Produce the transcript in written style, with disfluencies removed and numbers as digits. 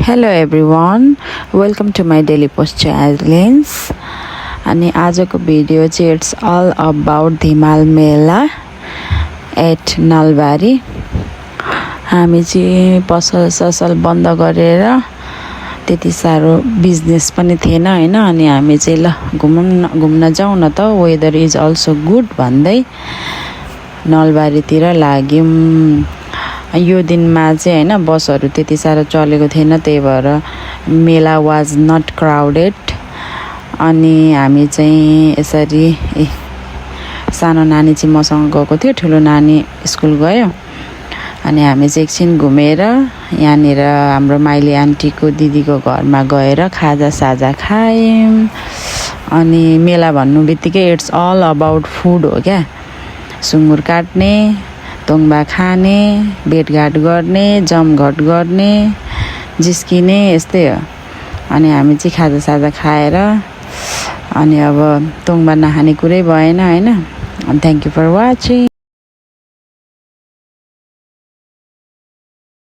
Hello everyone, welcome to my daily post challenge. अनि आजको video चाहिँ इट्स अल अबाउट धिमाल मेला एट नलबारी। हामी चाहिँ पसल बन्द गरेर त्यति साह्रो बिजनेस पनि थिएन हैन, अनि हामी चाहिँ ल घुम्न जाउँ न त, वेदर इज अल्सो गुड भन्दै नलबारीतिर लाग्यौँ। यो दिनमा चाहिँ हैन बसहरू त्यति साह्रो चलेको थिएन, त्यही भएर मेला वाज नट क्राउडेड। अनि हामी चाहिँ यसरी सानो नानी चाहिँ मसँग गएको थियो, ठुलो नानी स्कुल गयो। अनि हामी चाहिँ एकछिन घुमेर यहाँनिर हाम्रो माइली आन्टीको दिदीको घरमा गएर खाजा साजा खायौँ। अनि मेला भन्नु बित्तिकै इट्स अल अबाउट फुड हो क्या। सुँगुर काट्ने, तोङ्बा खाने, भेटघाट गर्ने, जमघट गर्ने, जिस्किने, यस्तै हो। अनि हामी चाहिँ खाजा साजा खाएर अनि अब तोङ्बा नखाने कुरै भएन हैन। Thank you for watching.